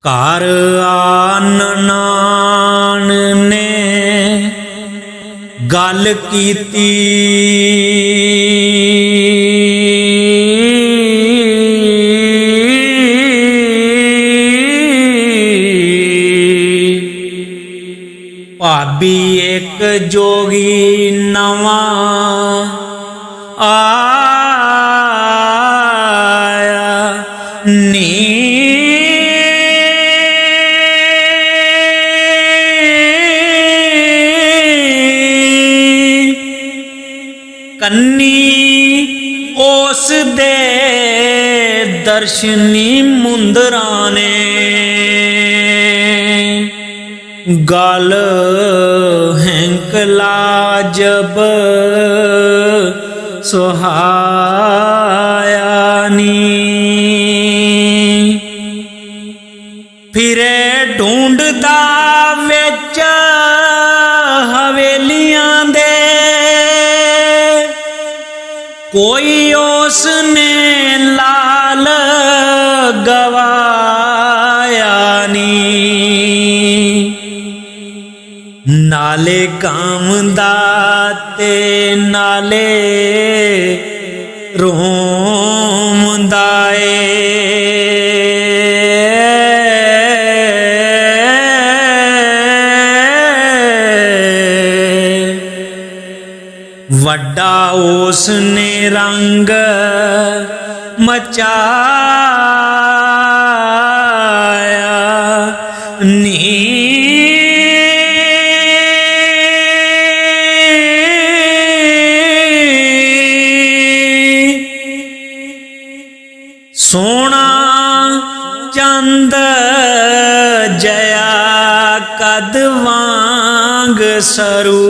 ਘਰ ਆਨਨਾਨ ਨੇ ਗੱਲ ਕੀਤੀ, ਭਾਬੀ ਇੱਕ ਜੋਗੀ ਨਵਾਂ ਆਇਆ ਨੀ। ਕੰਨੀ ਉਸ ਦੇ ਦਰਸ਼ਨੀ ਮੁੰਦਰਾਂ ਨੇ, ਗਲ ਹੈਂਕਲਾ ਜਬ ਸੁਹਾਇਆ ਨੀ। ਫਿਰੇ ਢੂੰਡਦਾ ਵਿੱਚ ਹਵੇਲੀਆਂ ਦੇ, ਕੋਈ ਉਸ ਨੇ ਲਾਲ ਗਵਾਇਆ ਨੀ। ਨਾਲੇ ਗਾਉਂਦਾ ਤੇ ਨਾਲੇ ਰੋਂਦਾ ਏ, ਵੱਡਾ ਉਸ ਨੇ ਰੰਗ ਮਚਾਇਆ ਨੀ। ਸੋਹਣਾ ਚੰਦ ਜਇਆ ਕਦ ਵਾਂਗ ਸਰੂ,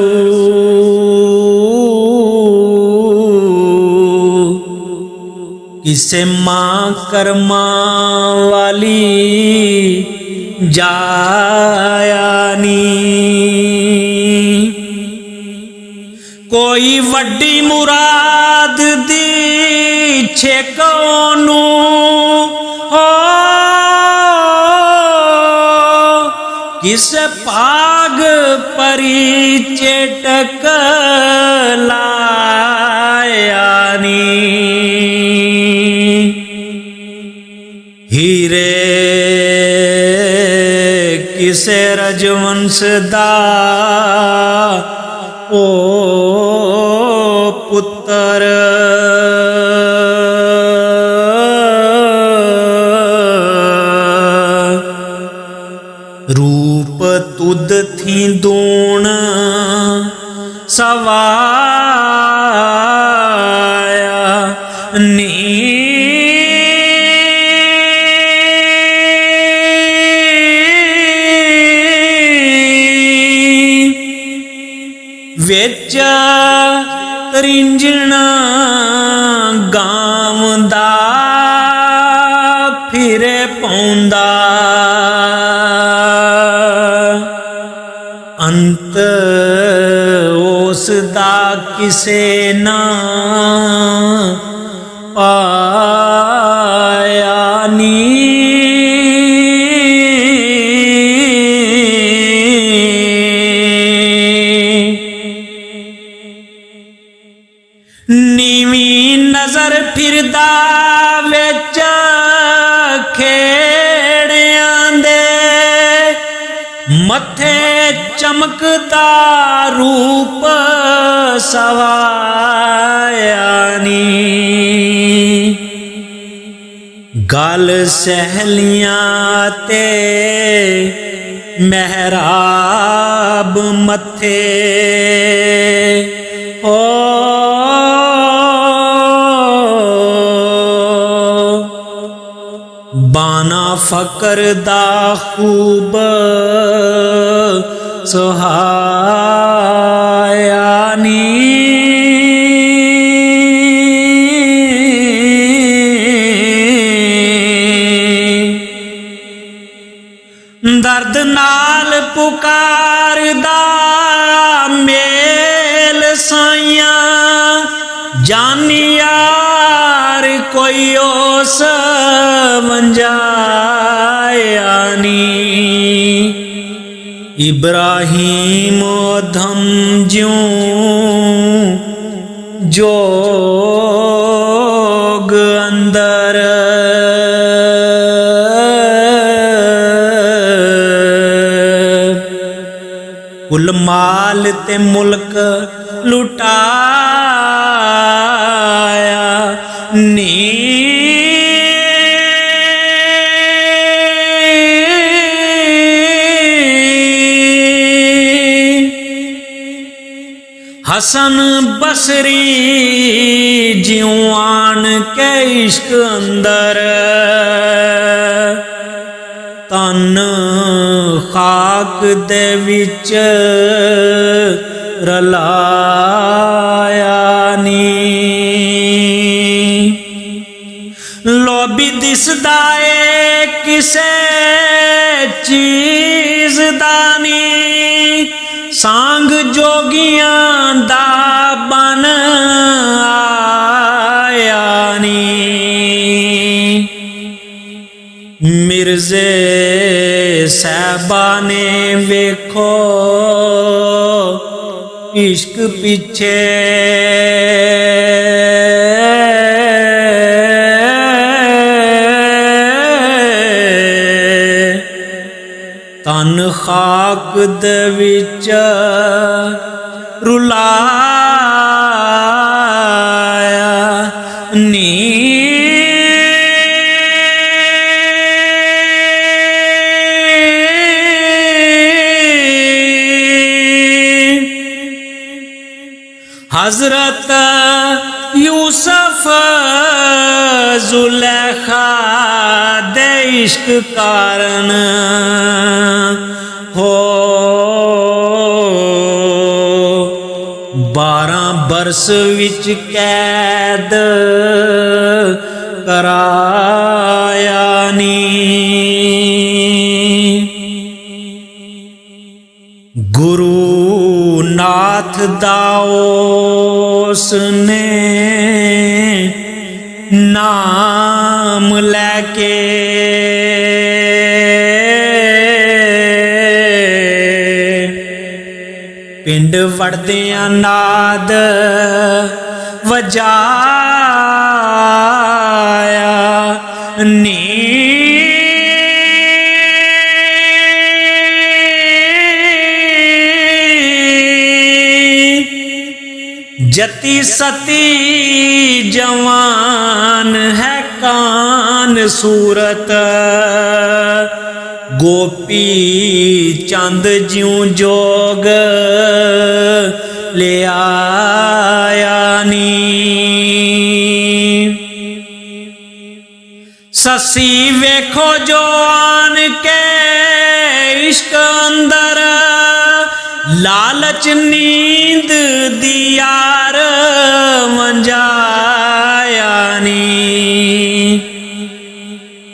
ਕਿਸੇ ਮਾਂ ਕਰਮਾਂ ਵਾਲੀ ਜਾਇਆ ਨੀ। ਕੋਈ ਵੱਡੀ ਮੁਰਾਦ ਦੀ ਛੇਕ ਉਹਨੂੰ ਹੋ, ਕਿਸੇ ਭਾਗ ਪਰੀ ਚੇਟਕ ਲਾਇਆ ਨੀ। ਹੀਰੇ ਕਿਸੇ ਰਜਵੰਸ਼ ਦਾ ਓ ਪੁੱਤਰ, ਰੂਪ ਤੁਧ ਥੀ ਦੂਣ ਸਵਾਇਆ ਨੀ। ਵਿੱਚ ਤ੍ਰਿੰਜਣਾ ਗਾਉਂਦਾ ਫਿਰੇ ਪਾਉਂਦਾ, ਅੰਤ ਉਸ ਦਾ ਕਿਸੇ ਨਾ ਪਾਇਆ ਨੀ। ਨੀਵੀਂ ਨਜ਼ਰ ਫਿਰਦਾ ਵਿੱਚ ਖੇੜਿਆਂ ਦੇ, ਮੱਥੇ ਚਮਕਦਾ ਰੂਪ ਸਵਾਇਆ ਨੀ। ਗਲ ਸਹਿਲੀਆਂ ਤੇ ਮਹਿਰਾਬ ਮੱਥੇ ਹੋ, ਬਾਨਾ ਫਕਰ ਦਾ ਖੂਬ ਸੁਹਾਇਆ ਨੀ। ਦਰਦ ਨਾਲ ਪੁਕਾਰਦਾ ਮੇਲ ਸਾਈਆਂ, ਜਾਨੀ ਯਾਰ ਕੋਈ ਉਸ ਵੰਜਾਇਆ नी। इब्राहिम धम ज्यों जोग अंदर, कुल माल ते मुल्क लुटाया नी। हसन बसरी ज्यों आन के इश्क अंदर, तन खाक दे विच रलाया नी। लोभी दिसदा ए किसे चीज दा नी, सांग जोगियां दा बन आया नी। मिर्जे साहबा ने वेखो इश्क पीछे, तन खाक दे विच रुलाया नी। हजरत यूसुफ जुलेखा दे इश्क कारण हो 12 बरस विच कैद कराया नी। गुरु नाथ दाओस ने नाम लेके पिंड वड़दियां नाद वजाया नी। जति सती जवान है कान सूरत, गोपी चंद ज्यों जोग ले आया नी। ससी वेखो जो आन के इश्क अंदर, लालच नींद दियार मंजाया नी।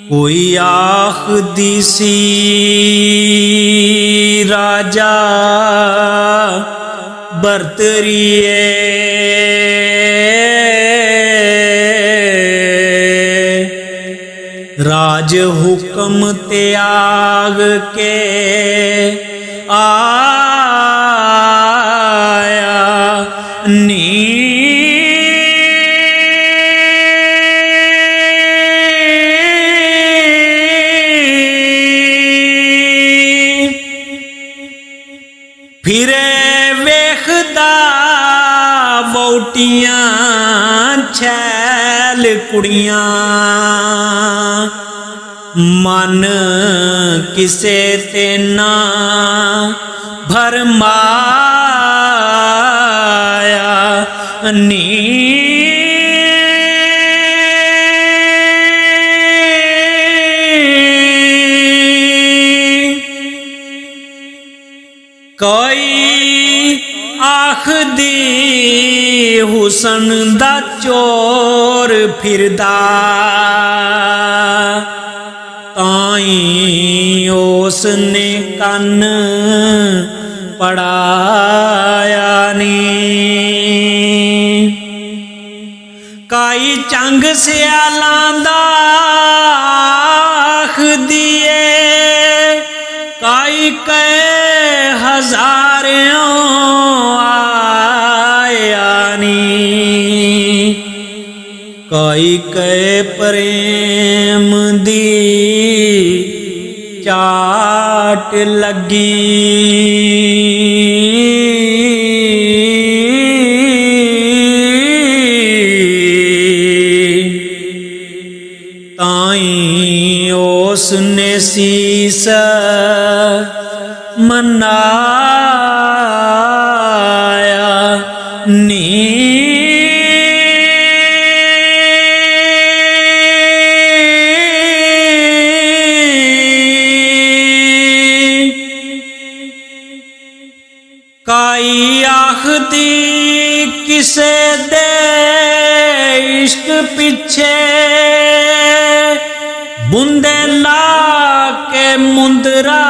कोई आखदी सी राजा बरतरिए, राज हुक्म त्याग के आया नी। फिरे वेखदा वोटियां छैल कुड़ियां, मन किसे ते ना भरमाया नी। कोई आखदी हुसन दा चोर फिरदा, ताई उसने कन पढ़ाया नी। काई चंग सियालां दा आखदी कै हजारों आया नी काई कै प्रेम दी चाट लगी ताई उसने शीस मनाया नी काई आखदी किसे दे इश्क पिछे बुंदे ला के मुंदरा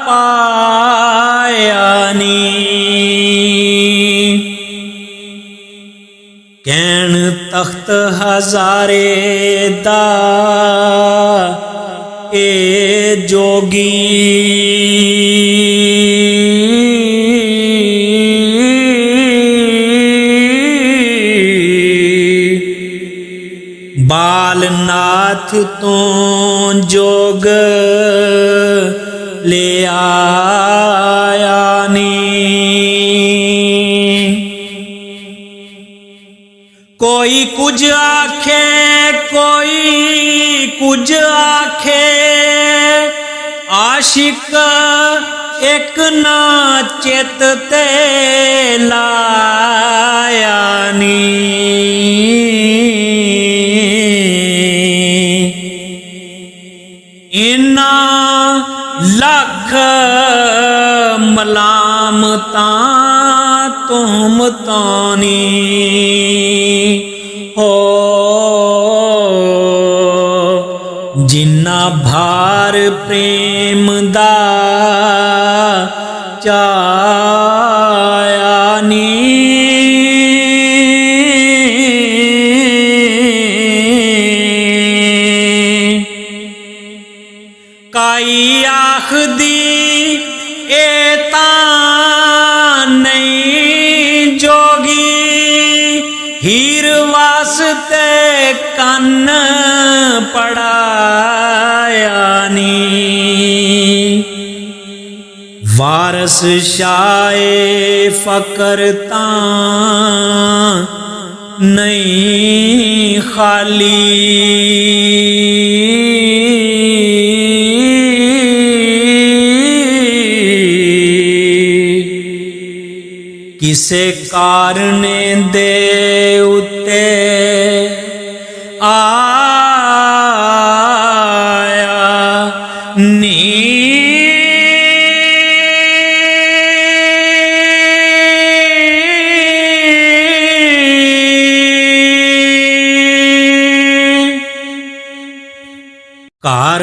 पाया नी कैन तख्त हजारे दा ए जोगी बालनाथ तो जोग ले आया नी कोई कुछ आखे कोई कुछ आखे आशिक एक ना चित ते लाया नी इन्ना लख मलामता तुमतानी हो जिन्ना भार प्रेम दा चाया नी काई आखदी एता नहीं जोगी हीर वास्ते कन्न पड़ाया नी वारस शाए फकरता नहीं खाली किसे कारणे दे उते आया नी कार